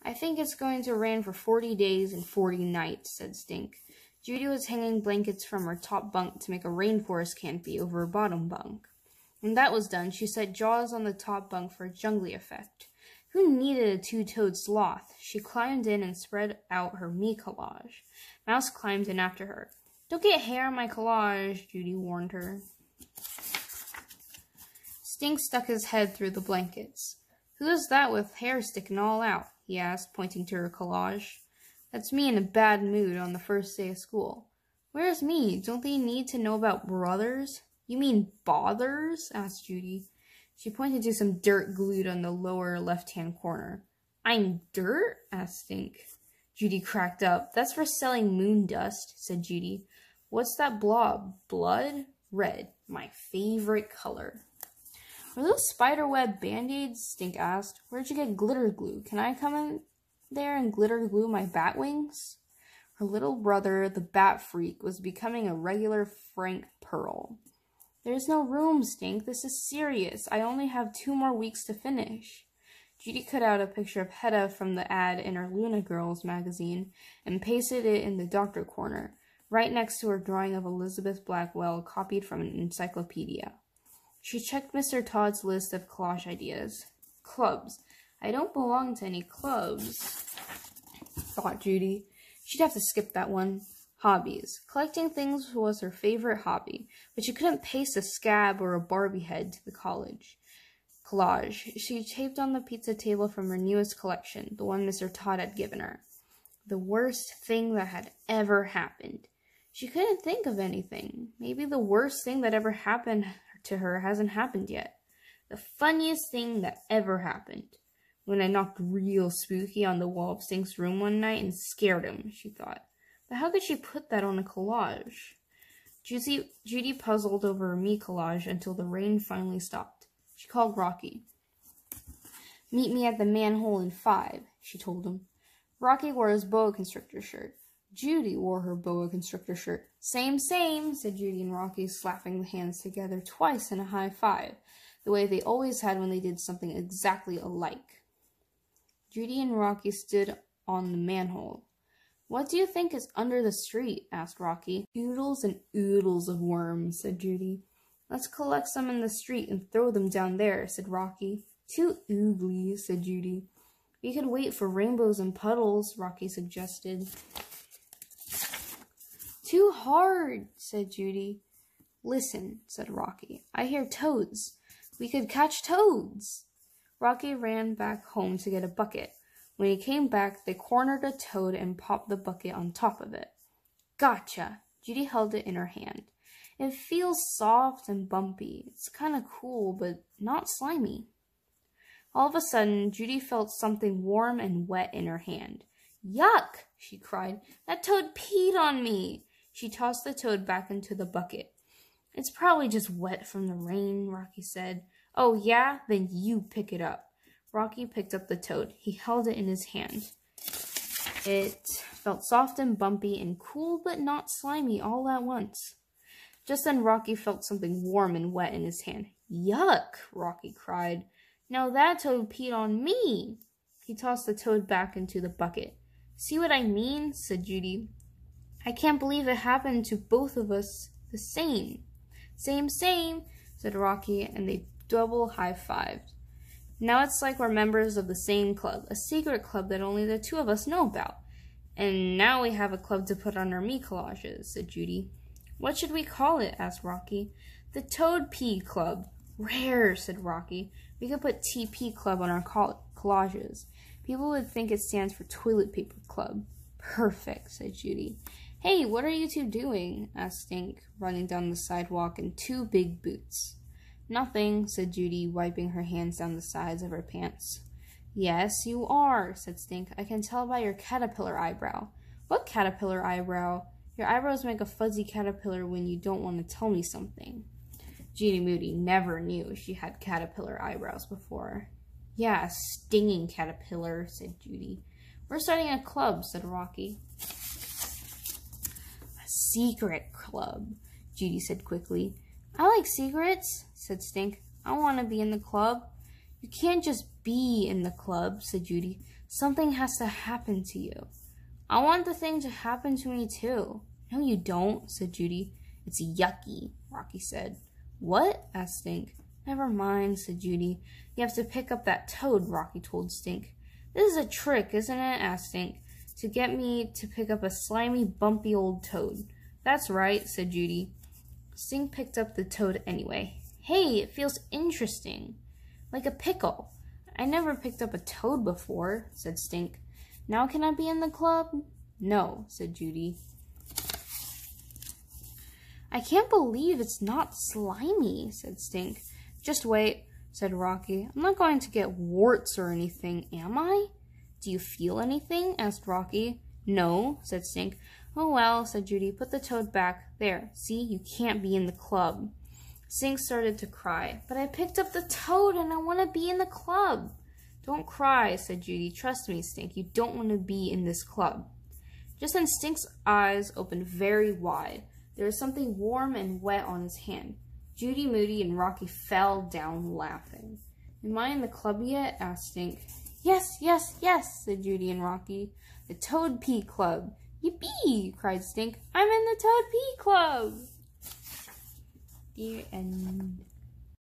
I think it's going to rain for 40 days and 40 nights, said Stink. Judy was hanging blankets from her top bunk to make a rainforest canopy over her bottom bunk. When that was done, she set Jaws on the top bunk for a jungly effect. Who needed a two-toed sloth? She climbed in and spread out her me collage. Mouse climbed in after her. Don't get hair on my collage, Judy warned her. Stink stuck his head through the blankets. Who's that with hair sticking all out? He asked, pointing to her collage. That's me in a bad mood on the first day of school. Where's me? Don't they need to know about brothers? You mean bothers? Asked Judy. She pointed to some dirt glued on the lower left-hand corner. I'm dirt? Asked Stink. Judy cracked up. That's for selling moon dust, said Judy. What's that blob? Blood? Red. My favorite color. Are those spiderweb band-aids? Stink asked. Where'd you get glitter glue? Can I come in there and glitter glue my bat wings? Her little brother, the bat freak, was becoming a regular Frank Pearl. There's no room, Stink. This is serious. I only have 2 more weeks to finish. Judy cut out a picture of Hedda from the ad in her Luna Girls magazine and pasted it in the doctor corner, right next to her drawing of Elizabeth Blackwell copied from an encyclopedia. She checked Mr. Todd's list of collage ideas. Clubs. I don't belong to any clubs, thought Judy. She'd have to skip that one. Hobbies. Collecting things was her favorite hobby, but she couldn't paste a scab or a Barbie head to the collage. Collage. She taped on the pizza table from her newest collection, the one Mr. Todd had given her. The worst thing that had ever happened. She couldn't think of anything. Maybe the worst thing that ever happened to her hasn't happened yet. The funniest thing that ever happened. When I knocked real spooky on the wall of Stink's room one night and scared him, she thought. But how could she put that on a collage? Judy puzzled over her me collage until the rain finally stopped. She called Rocky. Meet me at the manhole in 5, she told him. Rocky wore his boa constrictor shirt. Judy wore her boa constrictor shirt. Same, said Judy and Rocky, slapping the hands together twice in a high five, the way they always had when they did something exactly alike. Judy and Rocky stood on the manhole. What do you think is under the street? Asked Rocky. Oodles and oodles of worms, said Judy. Let's collect some in the street and throw them down there, said Rocky. Too oogly, said Judy. We could wait for rainbows and puddles, Rocky suggested. Too hard, said Judy. Listen, said Rocky. I hear toads. We could catch toads. Rocky ran back home to get a bucket. When he came back, they cornered a toad and popped the bucket on top of it. Gotcha! Judy held it in her hand. It feels soft and bumpy. It's kind of cool, but not slimy. All of a sudden, Judy felt something warm and wet in her hand. Yuck! She cried. That toad peed on me! She tossed the toad back into the bucket. It's probably just wet from the rain, Rocky said. Oh, yeah? Then you pick it up. Rocky picked up the toad. He held it in his hand. It felt soft and bumpy and cool but not slimy all at once. Just then Rocky felt something warm and wet in his hand. Yuck! Rocky cried. Now that toad peed on me! He tossed the toad back into the bucket. See what I mean? Said Judy. I can't believe it happened to both of us the same. Same, said Rocky, and they double high-fived. Now it's like we're members of the same club, a secret club that only the 2 of us know about. And now we have a club to put on our me collages, said Judy. What should we call it? Asked Rocky. The Toad Pea Club. Rare, said Rocky. We could put TP Club on our collages. People would think it stands for Toilet Paper Club. Perfect, said Judy. Hey, what are you 2 doing? Asked Stink, running down the sidewalk in 2 big boots. Nothing, said Judy, wiping her hands down the sides of her pants. Yes, you are, said Stink. I can tell by your caterpillar eyebrow. What caterpillar eyebrow? Your eyebrows make a fuzzy caterpillar when you don't want to tell me something. Judy Moody never knew she had caterpillar eyebrows before. Yeah, a stinging caterpillar, said Judy. We're starting a club, said Rocky. A secret club, Judy said quickly. I like secrets, said Stink. I want to be in the club. You can't just be in the club, said Judy. Something has to happen to you. I want the thing to happen to me too. No, you don't, said Judy. It's yucky, Rocky said. What? asked Stink. Never mind, said Judy. You have to pick up that toad, Rocky told Stink. This is a trick, isn't it? asked Stink. To get me to pick up a slimy, bumpy old toad. That's right, said Judy. Stink picked up the toad anyway. Hey, it feels interesting. Like a pickle. I never picked up a toad before, said Stink. Now can I be in the club? No, said Judy. I can't believe it's not slimy, said Stink. Just wait, said Rocky. I'm not going to get warts or anything, am I? Do you feel anything? asked Rocky. No, said Stink. Oh well, said Judy. Put the toad back. There, see, you can't be in the club. Stink started to cry. But I picked up the toad and I want to be in the club. Don't cry, said Judy. Trust me, Stink, you don't want to be in this club. Just then Stink's eyes opened very wide. There was something warm and wet on his hand. Judy Moody and Rocky fell down laughing. Am I in the club yet? asked Stink. Yes, yes, yes, said Judy and Rocky. The Toad Pea Club. Yippee! cried Stink. I'm in the Toad Pea Club! The end.